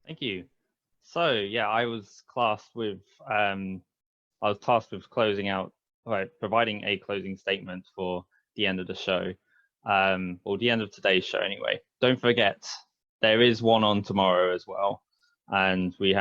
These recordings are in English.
Thank you. So yeah, I was tasked with closing out, right, providing a closing statement for the end of the show, or the end of today's show anyway. Don't forget, there is one on tomorrow as well, and like we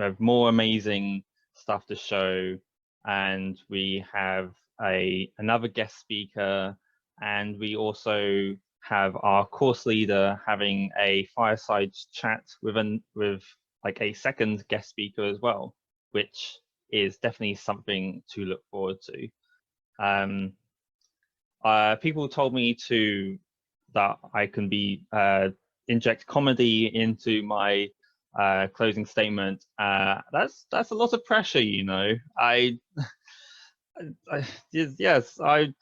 have more amazing stuff to show, and we have another guest speaker, and we also have our course leader having a fireside chat with like a second guest speaker as well, which is definitely something to look forward to. Um, People told me that I can inject comedy into my closing statement. That's a lot of pressure, you know. I yes, I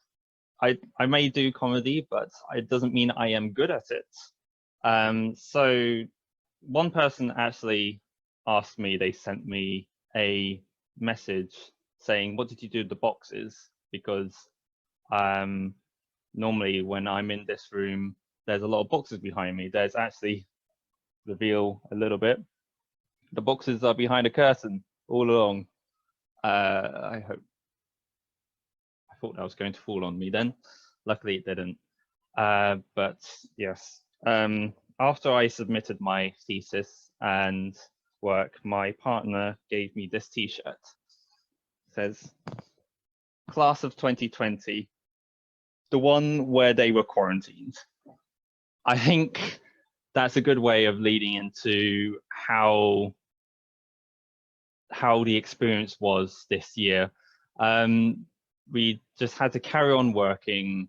may do comedy, but it doesn't mean I am good at it. So one person actually asked me, they sent me a message saying, "What did you do with the boxes?" Because um, normally when I'm in this room, there's a lot of boxes behind me. There's actually, reveal a little bit, the boxes are behind a curtain all along. I thought that was going to fall on me then. Luckily it didn't. But yes, after I submitted my thesis and work, my partner gave me this T-shirt. It says, "Class of 2020, the one where they were quarantined." I think that's a good way of leading into how the experience was this year. We just had to carry on working,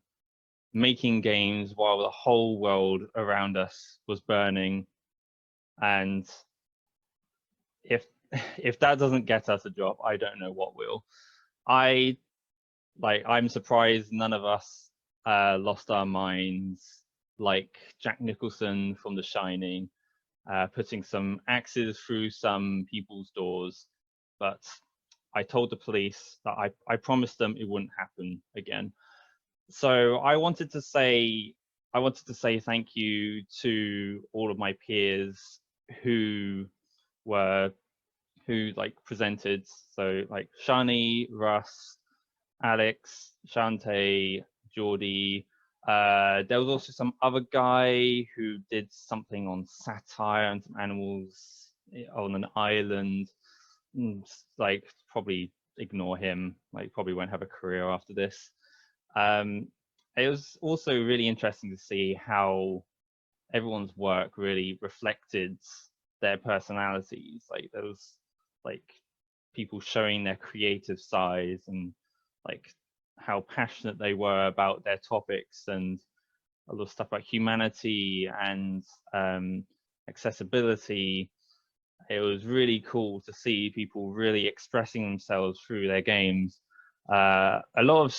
making games while the whole world around us was burning. And if if that doesn't get us a job, I don't know what will. I'm surprised none of us lost our minds, like Jack Nicholson from The Shining, putting some axes through some people's doors. But I told the police that I promised them it wouldn't happen again. So I wanted to say thank you to all of my peers who were who like presented. So like Shani, Russ, Alex, Shante, Geordie. There was also some other guy who did something on satire and some animals on an island. Like, probably ignore him. Like, probably won't have a career after this. Um, it was also really interesting to see how everyone's work really reflected their personalities. Like, there was like people showing their creative sides and like how passionate they were about their topics, and a lot of stuff about humanity and accessibility. It was really cool to see people really expressing themselves through their games. A lot of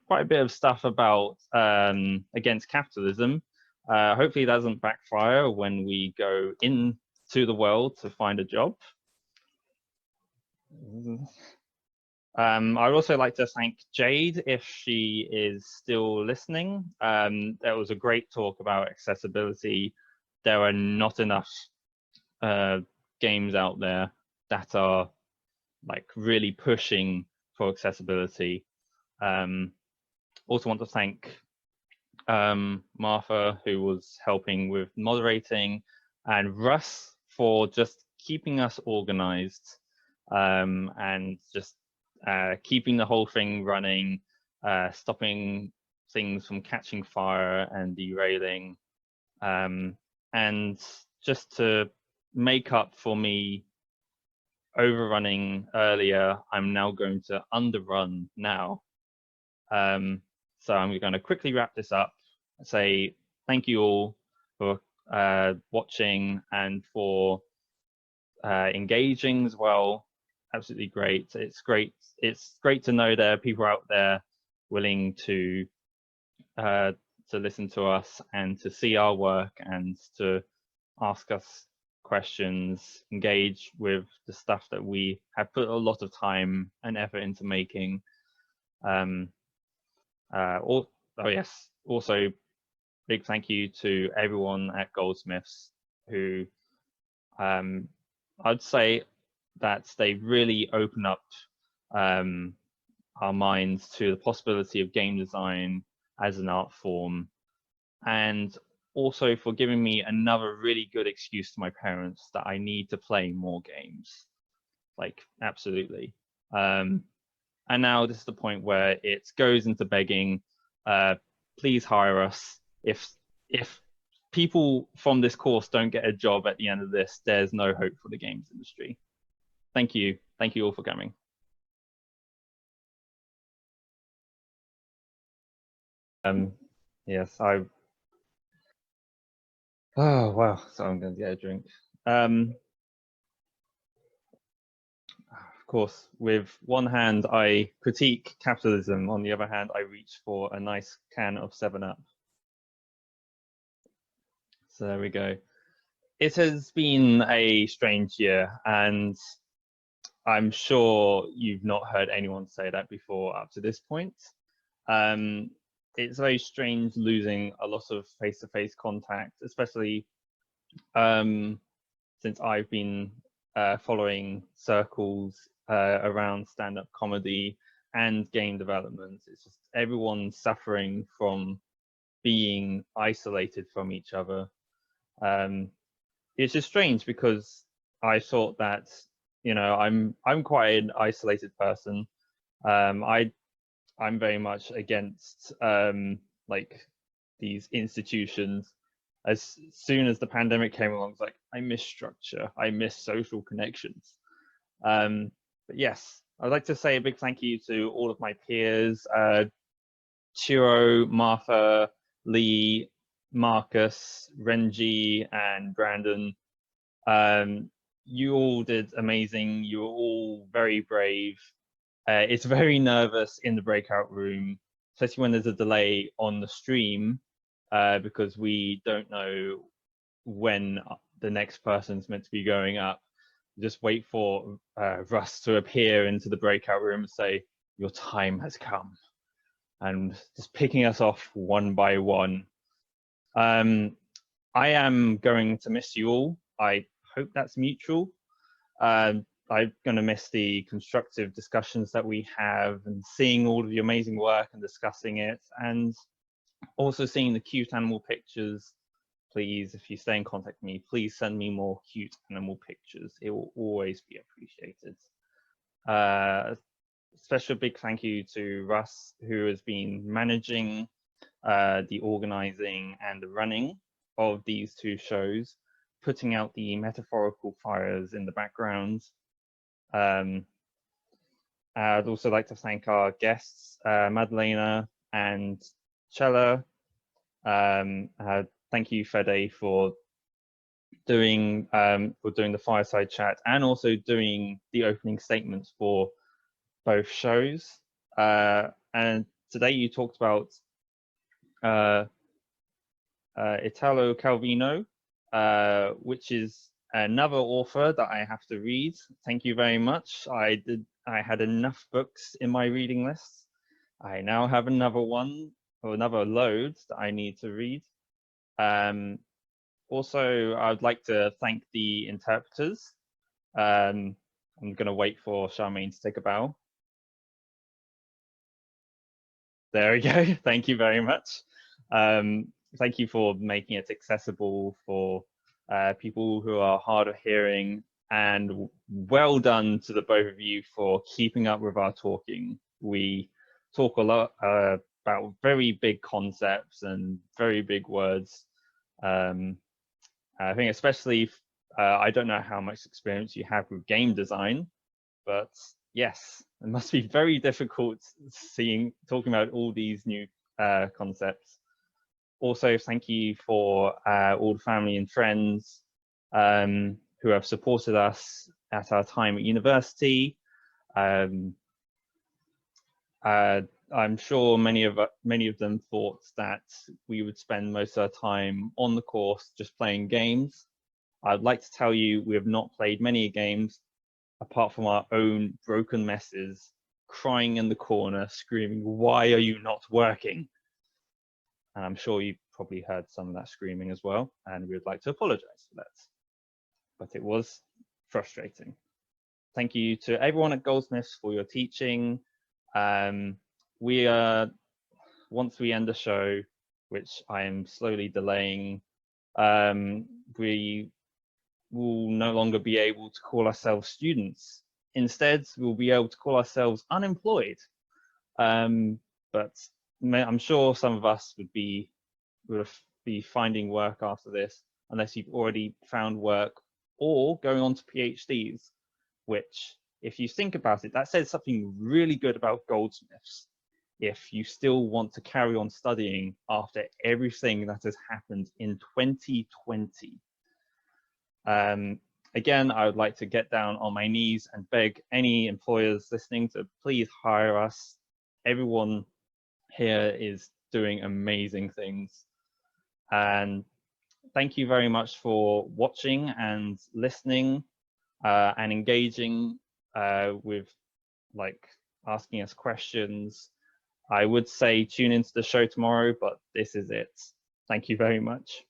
quite a bit of stuff about against capitalism. Hopefully, that doesn't backfire when we go into the world to find a job. I'd also like to thank Jade if she is still listening. There was a great talk about accessibility. There are not enough games out there that are like really pushing for accessibility. Also want to thank Martha, who was helping with moderating, and Russ for just keeping us organized, and just keeping the whole thing running, stopping things from catching fire and derailing, and just to make up for me overrunning earlier, I'm now going to underrun now. So I'm going to quickly wrap this up and say thank you all for watching and for engaging as well. Absolutely great. It's great. It's great to know there are people out there willing to listen to us and to see our work and to ask us questions, engage with the stuff that we have put a lot of time and effort into making. Oh yes, also big thank you to everyone at Goldsmiths. who I'd say that they really open up our minds to the possibility of game design as an art form, and also for giving me another really good excuse to my parents that I need to play more games. Like, absolutely. And now this is the point where it goes into begging, please hire us. If people from this course don't get a job at the end of this, there's no hope for the games industry. Thank you. Thank you all for coming. Yes, oh wow, so I'm going to get a drink. Of course, with one hand I critique capitalism, on the other hand I reach for a nice can of 7-Up. So there we go. It has been a strange year, and I'm sure you've not heard anyone say that before up to this point. It's very strange losing a lot of face-to-face contact, especially since I've been following circles around stand-up comedy and game development. It's just everyone suffering from being isolated from each other. It's just strange because I thought that, you know, I'm quite an isolated person. I'm very much against like these institutions. As soon as the pandemic came along, it's like, I miss structure, I miss social connections. But yes, I'd like to say a big thank you to all of my peers, Chiro, Martha, Lee, Marcus, Renji, and Brandon. You all did amazing. You were all very brave. It's very nervous in the breakout room, especially when there's a delay on the stream, because we don't know when the next person's meant to be going up. Just wait for Russ to appear into the breakout room and say, your time has come, and just picking us off one by one. I am going to miss you all. I hope that's mutual. I'm going to miss the constructive discussions that we have, and seeing all of your amazing work and discussing it, and also seeing the cute animal pictures. Please, if you stay in contact with me, please send me more cute animal pictures. It will always be appreciated. Special big thank you to Russ, who has been managing the organizing and the running of these two shows, putting out the metaphorical fires in the background. I'd also like to thank our guests, Madalena and Chella. Thank you, Fede, for doing the fireside chat and also doing the opening statements for both shows. And today you talked about Italo Calvino, which is another author that I have to read. Thank you very much. I had enough books in my reading list. I now have another one, or another load that I need to read. Also, I'd like to thank the interpreters. I'm going to wait for Charmaine to take a bow. There we go. Thank you very much. Thank you for making it accessible for people who are hard of hearing, and well done to the both of you for keeping up with our talking. We talk a lot about very big concepts and very big words. I think especially, I don't know how much experience you have with game design, but yes, it must be very difficult talking about all these new concepts. Also, thank you for all the family and friends who have supported us at our time at university. I'm sure many of them thought that we would spend most of our time on the course just playing games. I'd like to tell you we have not played many games apart from our own broken messes, crying in the corner, screaming, "Why are you not working?" And I'm sure you probably heard some of that screaming as well, and we would like to apologize for that. But it was frustrating. Thank you to everyone at Goldsmiths for your teaching. We once we end the show, which I am slowly delaying, we will no longer be able to call ourselves students. Instead, we'll be able to call ourselves unemployed. But I'm sure some of us would be finding work after this, unless you've already found work or going on to PhDs, which, if you think about it, that says something really good about Goldsmiths. If you still want to carry on studying after everything that has happened in 2020. Again, I would like to get down on my knees and beg any employers listening to please hire us. Everyone here is doing amazing things. And thank you very much for watching and listening and engaging with asking us questions. I would say tune into the show tomorrow, but this is it. Thank you very much.